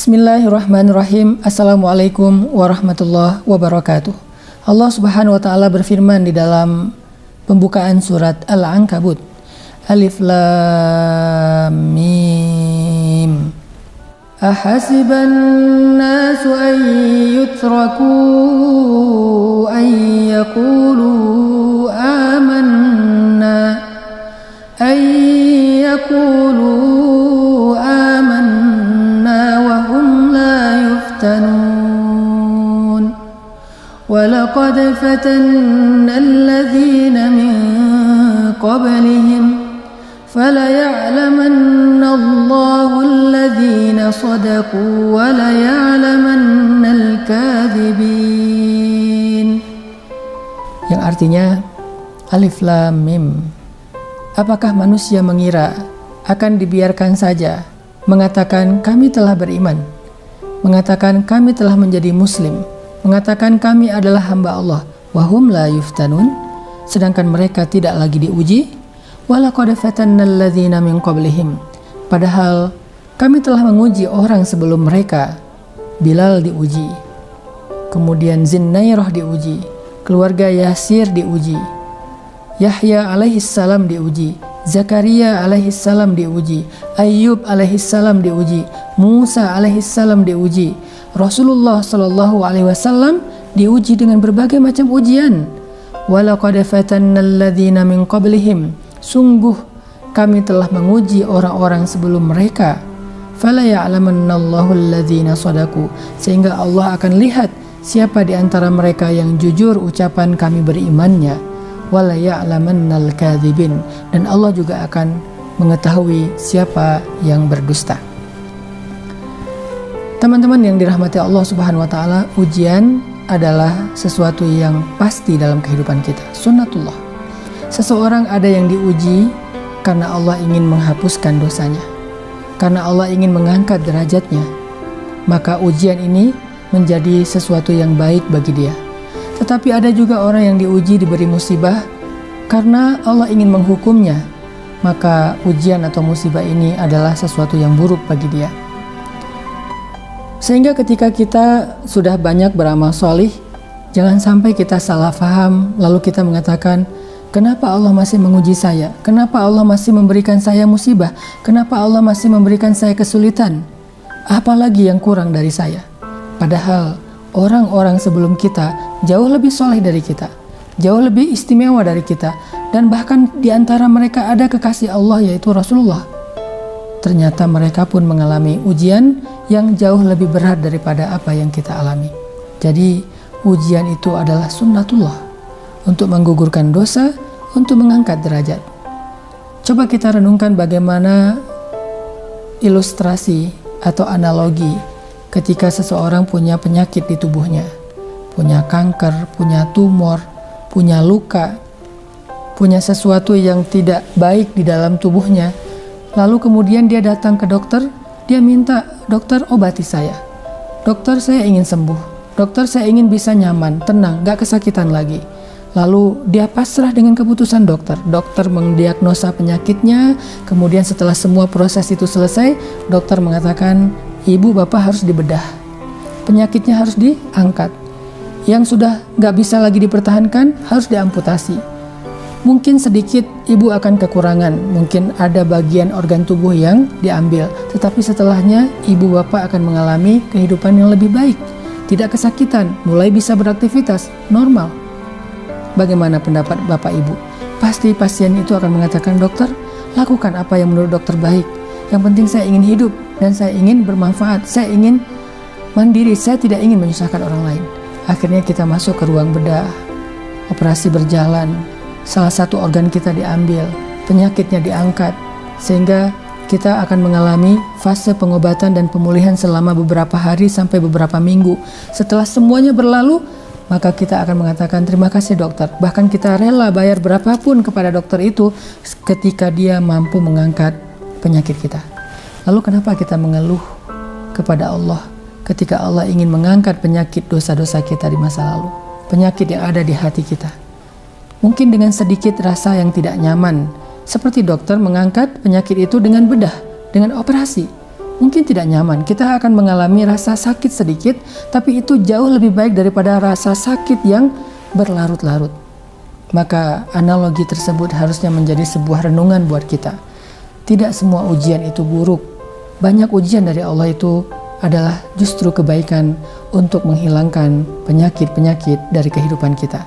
Bismillahirrahmanirrahim. Assalamualaikum warahmatullahi wabarakatuh. Allah Subhanahu wa ta'ala berfirman di dalam pembukaan surat Al-Ankabut. Alif Lam Mim. Ahasiban nasu an yutraku an yaqulu amanna an yaqulu ولقد فتنا الذين من قبلهم فليعلمن الله الذين صدقوا وليعلمن الكاذبين. Yang artinya Alif Lam Mim. Apakah manusia mengira akan dibiarkan saja mengatakan kami telah beriman, mengatakan kami telah menjadi muslim, mengatakan kami adalah hamba Allah, wahum la yuftanun, sedangkan mereka tidak lagi diuji. Walaqad fatannal ladzina min qablihim, padahal kami telah menguji orang sebelum mereka. Bilal diuji, kemudian Zinnairah diuji, keluarga Yasir diuji, Yahya alaihissalam diuji, Zakaria alaihissalam diuji, Ayyub alaihissalam diuji, Musa alaihissalam diuji, Rasulullah Shallallahu Alaihi Wasallam diuji dengan berbagai macam ujian. Walaqad fatannal ladzina min qablihim, sungguh kami telah menguji orang-orang sebelum mereka. Fala ya'lamannallahu alladzina shadaku, sehingga Allah akan lihat siapa di antara mereka yang jujur ucapan kami berimannya. Wala ya'lamannal kadzibin, dan Allah juga akan mengetahui siapa yang berdusta. Teman-teman yang dirahmati Allah Subhanahu wa ta'ala, ujian adalah sesuatu yang pasti dalam kehidupan kita, sunnatullah. Seseorang ada yang diuji karena Allah ingin menghapuskan dosanya, karena Allah ingin mengangkat derajatnya, maka ujian ini menjadi sesuatu yang baik bagi dia. Tetapi ada juga orang yang diuji, diberi musibah karena Allah ingin menghukumnya, maka ujian atau musibah ini adalah sesuatu yang buruk bagi dia. Sehingga ketika kita sudah banyak beramal solih, jangan sampai kita salah faham, lalu kita mengatakan, kenapa Allah masih menguji saya? Kenapa Allah masih memberikan saya musibah? Kenapa Allah masih memberikan saya kesulitan? Apalagi yang kurang dari saya? Padahal orang-orang sebelum kita jauh lebih soleh dari kita, jauh lebih istimewa dari kita, dan bahkan di antara mereka ada kekasih Allah, yaitu Rasulullah. Ternyata mereka pun mengalami ujian yang jauh lebih berat daripada apa yang kita alami. Jadi ujian itu adalah sunnatullah untuk menggugurkan dosa, untuk mengangkat derajat. Coba kita renungkan bagaimana ilustrasi atau analogi ketika seseorang punya penyakit di tubuhnya, punya kanker, punya tumor, punya luka, punya sesuatu yang tidak baik di dalam tubuhnya. Lalu kemudian dia datang ke dokter, dia minta, dokter obati saya. Dokter, saya ingin sembuh. Dokter, saya ingin bisa nyaman, tenang, gak kesakitan lagi. Lalu dia pasrah dengan keputusan dokter. Dokter mendiagnosa penyakitnya, kemudian setelah semua proses itu selesai, dokter mengatakan, ibu bapak harus dibedah. Penyakitnya harus diangkat. Yang sudah gak bisa lagi dipertahankan, harus diamputasi. Mungkin sedikit ibu akan kekurangan, mungkin ada bagian organ tubuh yang diambil, tetapi setelahnya ibu bapak akan mengalami kehidupan yang lebih baik, tidak kesakitan, mulai bisa beraktivitas normal. Bagaimana pendapat bapak ibu? Pasti pasien itu akan mengatakan, dokter, lakukan apa yang menurut dokter baik. Yang penting saya ingin hidup dan saya ingin bermanfaat, saya ingin mandiri, saya tidak ingin menyusahkan orang lain. Akhirnya kita masuk ke ruang bedah, operasi berjalan, salah satu organ kita diambil, penyakitnya diangkat, sehingga kita akan mengalami fase pengobatan dan pemulihan selama beberapa hari sampai beberapa minggu. Setelah semuanya berlalu, maka kita akan mengatakan terima kasih dokter. Bahkan kita rela bayar berapapun kepada dokter itu ketika dia mampu mengangkat penyakit kita. Lalu kenapa kita mengeluh kepada Allah ketika Allah ingin mengangkat penyakit dosa-dosa kita di masa lalu, penyakit yang ada di hati kita? Mungkin dengan sedikit rasa yang tidak nyaman, seperti dokter mengangkat penyakit itu dengan bedah, dengan operasi. mungkin tidak nyaman. Kita akan mengalami rasa sakit sedikit, tapi itu jauh lebih baik daripada rasa sakit yang berlarut-larut. Maka analogi tersebut harusnya menjadi sebuah renungan buat kita. Tidak semua ujian itu buruk. Banyak ujian dari Allah itu adalah justru kebaikan untuk menghilangkan penyakit-penyakit dari kehidupan kita,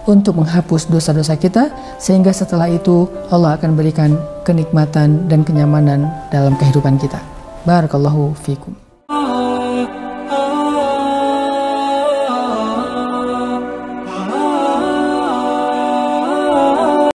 untuk menghapus dosa-dosa kita, sehingga setelah itu Allah akan berikan kenikmatan dan kenyamanan dalam kehidupan kita. Barakallahu fikum.